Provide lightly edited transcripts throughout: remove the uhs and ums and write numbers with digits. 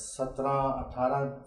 17-18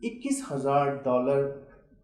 $21,000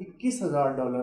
$21,000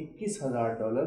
$21,000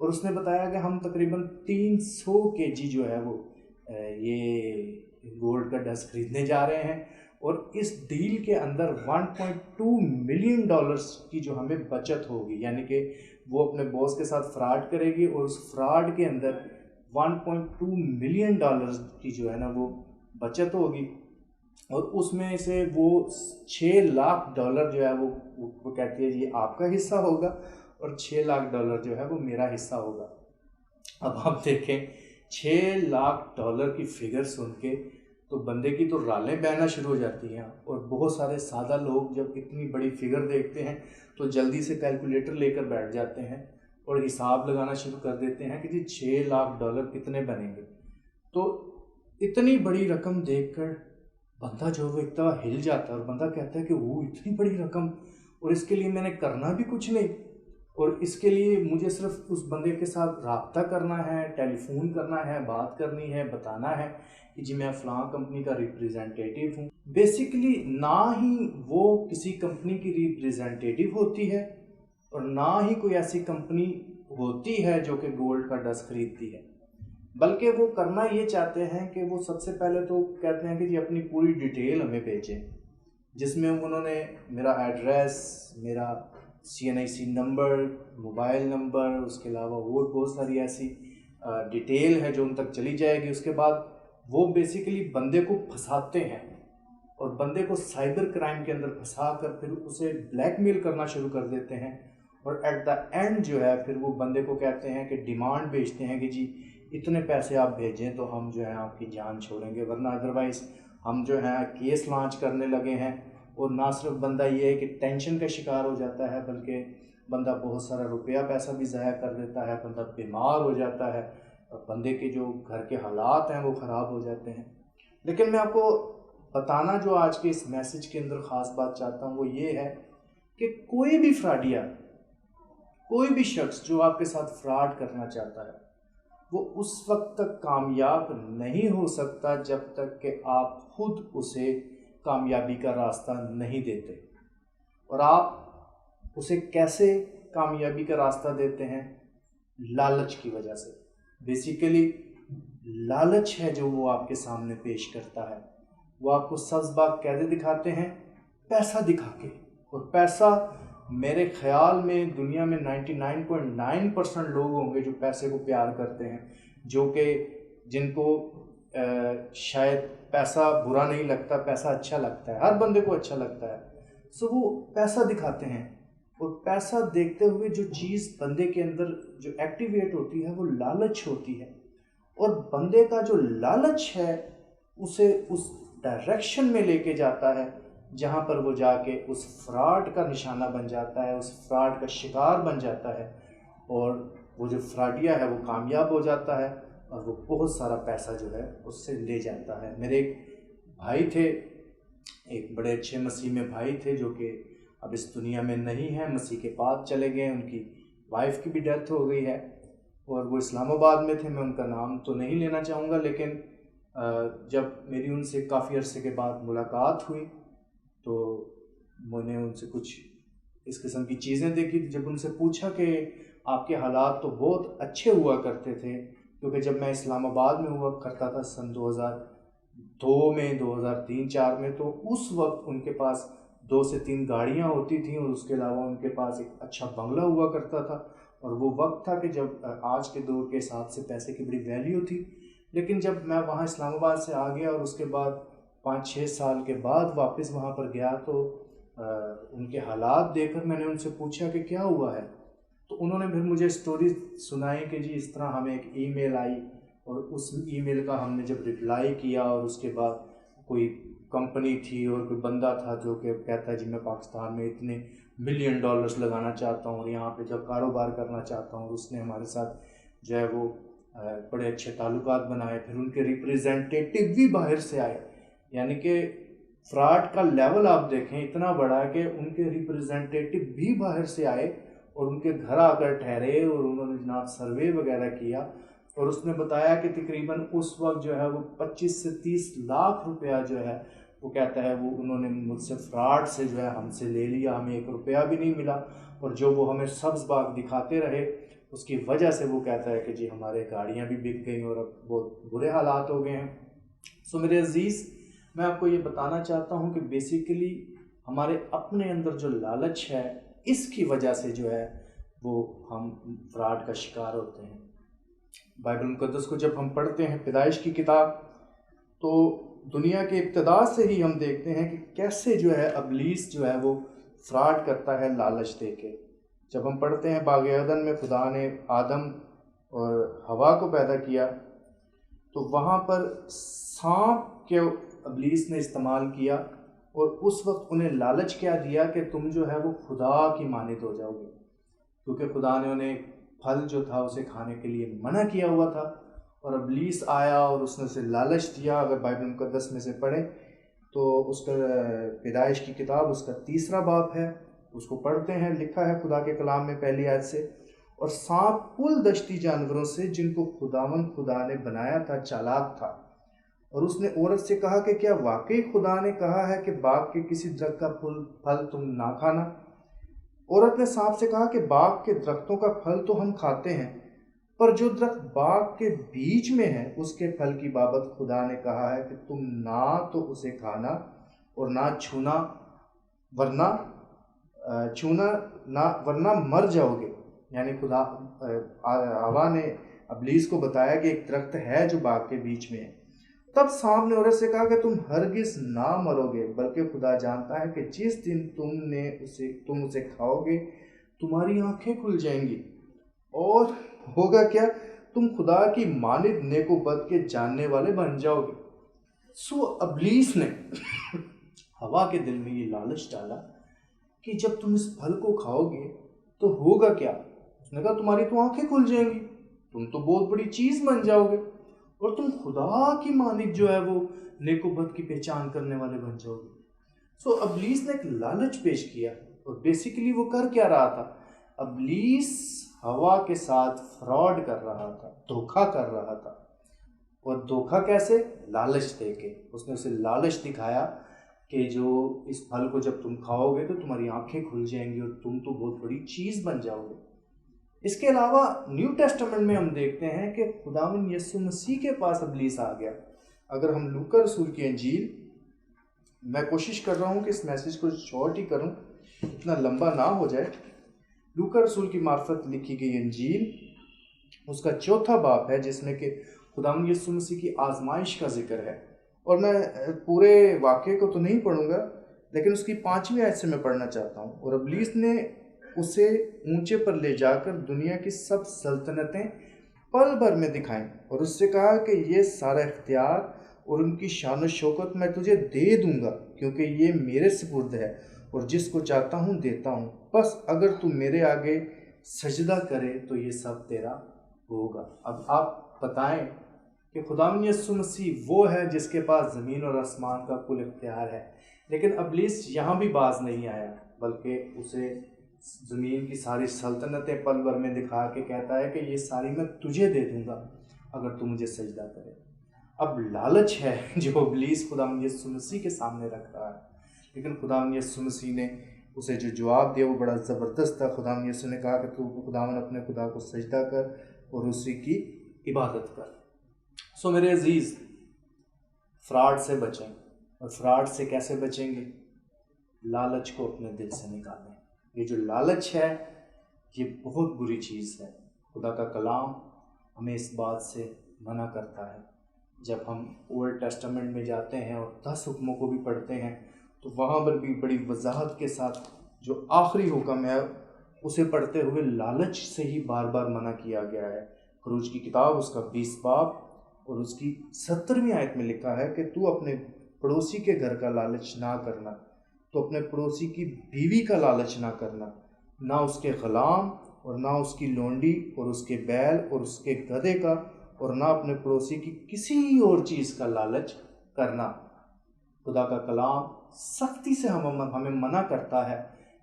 اور اس نے بتایا کہ ہم تقریباً 300 kg جو ہے وہ یہ گولڈ کا ڈسٹ خریدنے جا رہے ہیں، اور اس ڈیل کے اندر $1.2 ملین کی جو ہمیں بچت ہوگی، یعنی کہ وہ اپنے باس کے ساتھ فراڈ کرے گی، اور اس فراڈ کے اندر $1.2 ملین کی جو ہے نا وہ بچت ہوگی، اور اس میں سے وہ $6 لاکھ جو ہے وہ کہتی ہے یہ آپ کا حصہ ہوگا، اور $6 لاکھ جو ہے وہ میرا حصہ ہوگا۔ اب آپ دیکھیں $6 لاکھ کی فگر سن کے تو بندے کی تو رالیں بہنا شروع ہو جاتی ہیں، اور بہت سارے سادہ لوگ جب اتنی بڑی فگر دیکھتے ہیں تو جلدی سے کیلکولیٹر لے کر بیٹھ جاتے ہیں اور حساب لگانا شروع کر دیتے ہیں کہ جی $6 لاکھ کتنے بنیں گے۔ تو اتنی بڑی رقم دیکھ کر بندہ جو وہ ایک دفعہ ہل جاتا ہے، اور بندہ کہتا ہے کہ وہ اتنی بڑی رقم، اور اس کے لیے میں نے کرنا بھی کچھ نہیں، اور اس کے لیے مجھے صرف اس بندے کے ساتھ رابطہ کرنا ہے، ٹیلی فون کرنا ہے، بات کرنی ہے، بتانا ہے کہ جی میں فلاں کمپنی کا ریپریزنٹیٹیو ہوں۔ بیسیکلی نہ ہی وہ کسی کمپنی کی ریپریزنٹیٹیو ہوتی ہے، اور نہ ہی کوئی ایسی کمپنی ہوتی ہے جو کہ گولڈ کا ڈسٹ خریدتی ہے، بلکہ وہ کرنا یہ چاہتے ہیں کہ وہ سب سے پہلے تو کہتے ہیں کہ جی اپنی پوری ڈیٹیل ہمیں بھیجیں، جس میں انہوں نے میرا ایڈریس، میرا CNIC نمبر، موبائل نمبر، اس کے علاوہ اور بہت ساری ایسی ڈیٹیل ہے جو ان تک چلی جائے گی۔ اس کے بعد وہ بیسیکلی بندے کو پھنساتے ہیں، اور بندے کو سائبر کرائم کے اندر پھنسا کر پھر اسے بلیک میل کرنا شروع کر دیتے ہیں، اور ایٹ دا اینڈ جو ہے پھر وہ بندے کو کہتے ہیں کہ ڈیمانڈ بھیجتے ہیں کہ جی اتنے پیسے آپ بھیجیں تو ہم جو ہے آپ کی جان چھوڑیں گے، ورنہ ادروائز ہم جو ہے کیس لانچ کرنے لگے ہیں۔ اور نہ صرف بندہ یہ ہے کہ ٹینشن کا شکار ہو جاتا ہے، بلکہ بندہ بہت سارا روپیہ پیسہ بھی ضائع کر دیتا ہے، بندہ بیمار ہو جاتا ہے، اور بندے کے جو گھر کے حالات ہیں وہ خراب ہو جاتے ہیں۔ لیکن میں آپ کو بتانا جو آج کے اس میسج کے اندر خاص بات چاہتا ہوں وہ یہ ہے کہ کوئی بھی فراڈیا، کوئی بھی شخص جو آپ کے ساتھ فراڈ کرنا چاہتا ہے وہ اس وقت تک کامیاب نہیں ہو سکتا جب تک کہ آپ خود اسے کامیابی کا راستہ نہیں دیتے۔ اور آپ اسے کیسے کامیابی کا راستہ دیتے ہیں؟ لالچ کی وجہ سے۔ بیسیکلی لالچ ہے جو وہ آپ کے سامنے پیش کرتا ہے، وہ آپ کو سبز باغ کیسے دکھاتے ہیں؟ پیسہ دکھا کے۔ اور پیسہ میرے خیال میں دنیا میں 99.9% لوگ ہوں گے جو پیسے کو پیار کرتے ہیں، جو کہ جن کو شاید پیسہ برا نہیں لگتا، پیسہ اچھا لگتا ہے، ہر بندے کو اچھا لگتا ہے، سو وہ پیسہ دکھاتے ہیں۔ اور پیسہ دیکھتے ہوئے جو چیز بندے کے اندر جو ایکٹیویٹ ہوتی ہے وہ لالچ ہوتی ہے، اور بندے کا جو لالچ ہے اسے اس ڈائریکشن میں لے کے جاتا ہے جہاں پر وہ جا کے اس فراڈ کا نشانہ بن جاتا ہے، اس فراڈ کا شکار بن جاتا ہے، اور وہ جو فراڈیا ہے وہ کامیاب ہو جاتا ہے، اور وہ بہت سارا پیسہ جو ہے اس سے لے جاتا ہے۔ میرے ایک بھائی تھے، ایک بڑے اچھے مسیح میں بھائی تھے جو کہ اب اس دنیا میں نہیں ہیں، مسیح کے پاس چلے گئے، ان کی وائف کی بھی ڈیتھ ہو گئی ہے، اور وہ اسلام آباد میں تھے۔ میں ان کا نام تو نہیں لینا چاہوں گا، لیکن جب میری ان سے کافی عرصے کے بعد ملاقات ہوئی تو میں نے ان سے کچھ اس قسم کی چیزیں دیکھی۔ جب ان سے پوچھا کہ آپ کے حالات تو بہت اچھے ہوا کرتے تھے، کیونکہ جب میں اسلام آباد میں ہوا کرتا تھا سن 2002 میں، 2003-04 میں، تو اس وقت ان کے پاس 2 سے 3 گاڑیاں ہوتی تھیں، اور اس کے علاوہ ان کے پاس ایک اچھا بنگلہ ہوا کرتا تھا، اور وہ وقت تھا کہ جب آج کے دور کے حساب سے پیسے کی بڑی ویلیو تھی۔ لیکن جب میں وہاں اسلام آباد سے آ گیا اور اس کے بعد 5-6 سال کے بعد واپس وہاں پر گیا تو ان کے حالات دیکھ کر میں نے ان سے پوچھا کہ کیا ہوا ہے، تو انہوں نے پھر مجھے سٹوری سنائی کہ جی اس طرح ہمیں ایک ای میل آئی، اور اس ای میل کا ہم نے جب رپلائی کیا، اور اس کے بعد کوئی کمپنی تھی اور کوئی بندہ تھا جو کہ کہتا ہے جی میں پاکستان میں اتنے $1 ملین لگانا چاہتا ہوں اور یہاں پہ جب کاروبار کرنا چاہتا ہوں، اور اس نے ہمارے ساتھ جو ہے وہ بڑے اچھے تعلقات بنائے، پھر ان کے ریپریزنٹیٹیو بھی باہر سے آئے، یعنی کہ فراڈ کا لیول آپ دیکھیں اتنا بڑا ہے کہ ان کے ریپریزنٹیٹیو بھی باہر سے آئے اور ان کے گھر آ کر ٹھہرے، اور انہوں نے جناب سروے وغیرہ کیا، اور اس نے بتایا کہ تقریباً اس وقت جو ہے وہ 25 سے 30 لاکھ روپیہ جو ہے وہ کہتا ہے وہ انہوں نے مجھ سے فراڈ سے جو ہے ہم سے لے لیا، ہمیں 1 روپیہ بھی نہیں ملا، اور جو وہ ہمیں سبز باغ دکھاتے رہے اس کی وجہ سے وہ کہتا ہے کہ جی ہمارے گاڑیاں بھی بک گئیں اور اب بہت برے حالات ہو گئے ہیں۔ سو میرے عزیز، میں آپ کو یہ بتانا چاہتا ہوں کہ بیسیکلی ہمارے اپنے اندر جو لالچ ہے، اس کی وجہ سے جو ہے وہ ہم فراڈ کا شکار ہوتے ہیں۔ بائبل مقدس کو جب ہم پڑھتے ہیں، پیدائش کی کتاب، تو دنیا کے ابتدا سے ہی ہم دیکھتے ہیں کہ کیسے جو ہے ابلیس جو ہے وہ فراڈ کرتا ہے لالچ دے کے۔ جب ہم پڑھتے ہیں باغ عدن میں خدا نے آدم اور حوا کو پیدا کیا، تو وہاں پر سانپ کے ابلیس نے استعمال کیا، اور اس وقت انہیں لالچ کیا دیا کہ تم جو ہے وہ خدا کی مانند ہو جاؤ گے، کیونکہ خدا نے انہیں پھل جو تھا اسے کھانے کے لیے منع کیا ہوا تھا، اور ابلیس آیا اور اس نے اسے لالچ دیا۔ اگر بائبل مقدس میں سے پڑھیں تو اس کا پیدائش کی کتاب اس کا 3 باب ہے، اس کو پڑھتے ہیں، لکھا ہے خدا کے کلام میں پہلی آیت سے، اور سانپ کل دشتی جانوروں سے جن کو خدا نے بنایا تھا چالاک تھا، اور اس نے عورت سے کہا کہ کیا واقعی خدا نے کہا ہے کہ باغ کے کسی درخت کا پھل تم نہ کھانا؟ عورت نے سانپ سے کہا کہ باغ کے درختوں کا پھل تو ہم کھاتے ہیں، پر جو درخت باغ کے بیچ میں ہے اس کے پھل کی بابت خدا نے کہا ہے کہ تم نہ تو اسے کھانا اور نہ چھونا، ورنہ مر جاؤ گے۔ یعنی خدا حوا نے ابلیس کو بتایا کہ ایک درخت ہے جو باغ کے بیچ میں ہے۔ تب سانپ نے عورت سے کہا کہ تم ہرگز نہ مرو گے، بلکہ خدا جانتا ہے کہ جس دن تم اسے کھاؤ گے تمہاری آنکھیں کھل جائیں گی، اور ہوگا کیا، تم خدا کی مانند نیک و بد کے جاننے والے بن جاؤ گے۔ سو ابلیس نے حوا کے دل میں یہ لالچ ڈالا کہ جب تم اس پھل کو کھاؤ گے تو ہوگا کیا؟ اس نے کہا تمہاری تو آنکھیں کھل جائیں گی، تم تو بہت بڑی چیز بن جاؤ گے، اور تم خدا کی مانند جو ہے وہ نیک و بد کی پہچان کرنے والے بن جاؤ گے۔ سو ابلیس نے ایک لالچ پیش کیا، اور بیسیکلی وہ کر کیا رہا تھا؟ ابلیس ہوا کے ساتھ فراڈ کر رہا تھا، دھوکہ کر رہا تھا۔ اور دھوکہ کیسے؟ لالچ دے کے۔ اس نے اسے لالچ دکھایا کہ جو اس پھل کو جب تم کھاؤ گے تو تمہاری آنکھیں کھل جائیں گی اور تم تو بہت بڑی چیز بن جاؤ گے۔ اس کے علاوہ نیو ٹیسٹمنٹ میں ہم دیکھتے ہیں کہ خداوند یسوع مسیح کے پاس ابلیس آ گیا۔ اگر ہم لوکا رسول کی انجیل، میں کوشش کر رہا ہوں کہ اس میسیج کو شارٹ ہی کروں، اتنا لمبا نہ ہو جائے۔ لوکا رسول کی معرفت لکھی گئی انجیل، اس کا 4 باب ہے، جس میں کہ خداوند یسوع مسیح کی آزمائش کا ذکر ہے، اور میں پورے واقعے کو تو نہیں پڑھوں گا، لیکن اس کی 5ویں آیت سے میں پڑھنا چاہتا ہوں۔ اور ابلیس نے اسے اونچے پر لے جا کر دنیا کی سب سلطنتیں پل بھر میں دکھائیں، اور اس سے کہا کہ یہ سارا اختیار اور ان کی شان و شوکت میں تجھے دے دوں گا، کیونکہ یہ میرے سپرد ہے، اور جس کو چاہتا ہوں دیتا ہوں، بس اگر تو میرے آگے سجدہ کرے تو یہ سب تیرا ہوگا۔ اب آپ بتائیں کہ خداوند یسوع مسیح وہ ہے جس کے پاس زمین اور آسمان کا کل اختیار ہے، لیکن ابلیس یہاں بھی باز نہیں آیا، بلکہ اسے زمین کی ساری سلطنتیں پل بھر میں دکھا کے کہتا ہے کہ یہ ساری میں تجھے دے دوں گا اگر تو مجھے سجدہ کرے۔ اب لالچ ہے جو ابلیس خداوند یسوع مسیح کے سامنے رکھ رہا ہے، لیکن خداوند یسوع مسیح نے اسے جو جواب دیا وہ بڑا زبردست تھا۔ خداوند یسوع نے کہا کہ تو خداوند اپنے خدا کو سجدہ کر اور اسی کی عبادت کر۔ سو میرے عزیز، فراڈ سے بچیں، اور فراڈ سے کیسے بچیں گے؟ لالچ کو اپنے دل سے نکالیں۔ یہ جو لالچ ہے یہ بہت بری چیز ہے۔ خدا کا کلام ہمیں اس بات سے منع کرتا ہے۔ جب ہم اولڈ ٹیسٹمنٹ میں جاتے ہیں اور 10 حکموں کو بھی پڑھتے ہیں تو وہاں پر بھی بڑی وضاحت کے ساتھ جو آخری حکم ہے اسے پڑھتے ہوئے لالچ سے ہی بار بار منع کیا گیا ہے۔ خروج کی کتاب اس کا 20 باب اور اس کی 17ویں آیت میں لکھا ہے کہ تو اپنے پڑوسی کے گھر کا لالچ نہ کرنا، تو اپنے پڑوسی کی بیوی کا لالچ نہ کرنا، نہ اس کے غلام اور نہ اس کی لونڈی اور اس کے بیل اور اس کے گدھے کا، اور نہ اپنے پڑوسی کی کسی اور چیز کا لالچ کرنا۔ خدا کا کلام سختی سے ہمیں منع کرتا ہے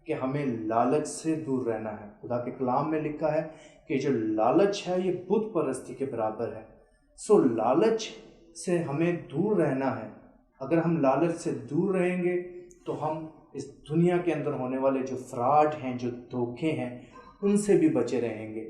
کہ ہمیں لالچ سے دور رہنا ہے۔ خدا کے کلام میں لکھا ہے کہ جو لالچ ہے یہ بت پرستی کے برابر ہے۔ سو لالچ سے ہمیں دور رہنا ہے۔ اگر ہم لالچ سے دور رہیں گے تو ہم اس دنیا کے اندر ہونے والے جو فراڈ ہیں، جو دھوکے ہیں، ان سے بھی بچے رہیں گے،